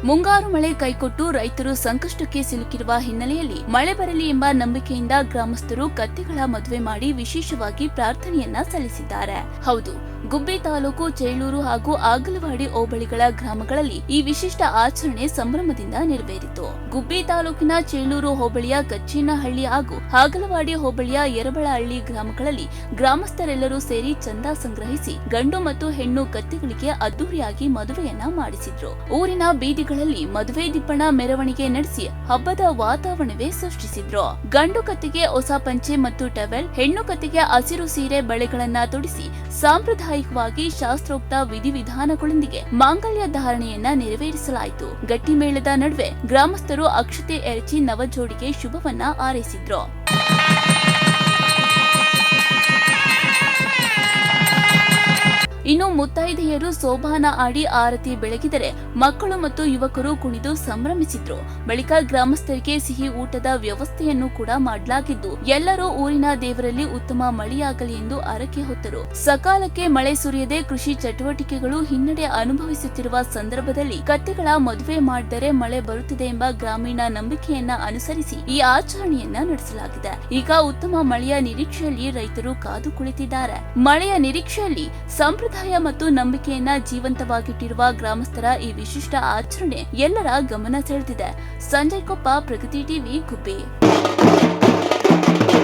ಮುಂಗಾರು ಮಳೆ ಕೈಕೊಟ್ಟು ರೈತರು ಸಂಕಷ್ಟಕ್ಕೆ ಸಿಲುಕಿರುವ ಹಿನ್ನೆಲೆಯಲ್ಲಿ ಮಳೆ ಬರಲಿ ಎಂಬ ನಂಬಿಕೆಯಿಂದ ಗ್ರಾಮಸ್ಥರು ಕತ್ತೆಗಳ ಮದುವೆ ಮಾಡಿ ವಿಶೇಷವಾಗಿ ಪ್ರಾರ್ಥನೆಯನ್ನ ಸಲ್ಲಿಸಿದ್ದಾರೆ. ಹೌದು, ಗುಬ್ಬಿ ತಾಲೂಕು ಚೇಳೂರು ಹಾಗೂ ಆಗಲವಾಡಿ ಹೋಬಳಿಗಳ ಗ್ರಾಮಗಳಲ್ಲಿ ಈ ವಿಶಿಷ್ಟ ಆಚರಣೆ ಸಂಭ್ರಮದಿಂದ ನೆರವೇರಿತು. ಗುಬ್ಬಿ ತಾಲೂಕಿನ ಚೇಳೂರು ಹೋಬಳಿಯ ಕಚ್ಚೇನಹಳ್ಳಿ ಹಾಗೂ ಆಗಲವಾಡಿ ಹೋಬಳಿಯ ಯರಬಳಹಳ್ಳಿ ಗ್ರಾಮಗಳಲ್ಲಿ ಗ್ರಾಮಸ್ಥರೆಲ್ಲರೂ ಸೇರಿ ಚಂದ ಸಂಗ್ರಹಿಸಿ ಗಂಡು ಮತ್ತು ಹೆಣ್ಣು ಕತ್ತೆಗಳಿಗೆ ಅದ್ದೂರಿಯಾಗಿ ಮದುವೆಯನ್ನ ಮಾಡಿಸಿದ್ರು. ಊರಿನ ಬೀದಿಗಳಲ್ಲಿ ಮದುವೆ ದಿಬ್ಬಣ ಮೆರವಣಿಗೆ ನಡೆಸಿ ಹಬ್ಬದ ವಾತಾವರಣವೇ ಸೃಷ್ಟಿಸಿದ್ರು. ಗಂಡು ಕತ್ತೆಗೆ ಹೊಸ ಪಂಚೆ ಮತ್ತು ಟವೆಲ್, ಹೆಣ್ಣು ಕತ್ತೆಗೆ ಹಸಿರು ಸೀರೆ ಬಳೆಗಳನ್ನ ತೊಡಿಸಿ ಸಾಂಪ್ರದಾಯಿಕವಾಗಿ ಶಾಸ್ತ್ರೋಕ್ತ ವಿಧಿವಿಧಾನಗಳೊಂದಿಗೆ ಮಾಂಗಲ್ಯ ಧಾರಣೆಯನ್ನ ನೆರವೇರಿಸಲಾಯಿತು. ಗಟ್ಟಿ ಮೇಳದ ನಡುವೆ ಗ್ರಾಮಸ್ಥರು ಅಕ್ಷತೆ ಎರಚಿ ನವಜೋಡಿಗೆ ಶುಭವನ್ನ ಹಾರೈಸಿದ್ರು. ಇನ್ನು ಮುತ್ತೈದೆಯರು ಸೋಬಾನ ಆಡಿ ಆರತಿ ಬೆಳಗಿದರೆ ಮಕ್ಕಳು ಮತ್ತು ಯುವಕರು ಕುಣಿದು ಸಂಭ್ರಮಿಸಿದ್ರು. ಬಳಿಕ ಗ್ರಾಮಸ್ಥರಿಗೆ ಸಿಹಿ ಊಟದ ವ್ಯವಸ್ಥೆಯನ್ನು ಕೂಡ ಮಾಡಲಾಗಿದ್ದು ಎಲ್ಲರೂ ಊರಿನ ದೇವರಲ್ಲಿ ಉತ್ತಮ ಮಳೆಯಾಗಲಿ ಎಂದು ಹರಕೆ ಹೊತ್ತರು. ಸಕಾಲಕ್ಕೆ ಮಳೆ ಸುರಿಯದೆ ಕೃಷಿ ಚಟುವಟಿಕೆಗಳು ಹಿನ್ನಡೆ ಅನುಭವಿಸುತ್ತಿರುವ ಸಂದರ್ಭದಲ್ಲಿ ಕತ್ತೆಗಳ ಮದುವೆ ಮಾಡಿದರೆ ಮಳೆ ಬರುತ್ತದೆ ಎಂಬ ಗ್ರಾಮೀಣ ನಂಬಿಕೆಯನ್ನ ಅನುಸರಿಸಿ ಈ ಆಚರಣೆಯನ್ನ ನಡೆಸಲಾಗಿದೆ. ಈಗ ಉತ್ತಮ ಮಳೆಯ ನಿರೀಕ್ಷೆಯಲ್ಲಿ ರೈತರು ಕಾದು ಕುಳಿತಿದ್ದಾರೆ. ಮಳೆಯ ನಿರೀಕ್ಷೆಯಲ್ಲಿ ಸಂಪ್ರದಾಯ ಮತ್ತು ನಂಬಿಕೆಯನ್ನ ಜೀವಂತವಾಗಿಟ್ಟಿರುವ ಗ್ರಾಮಸ್ಥರ ಈ ವಿಶಿಷ್ಟ ಆಚರಣೆ ಎಲ್ಲರ ಗಮನ ಸೆಳೆದಿದೆ. ಸಂಜಯ್ ಕೊಪ್ಪ, ಪ್ರಗತಿ ಟಿವಿ, ಗುಬ್ಬಿ.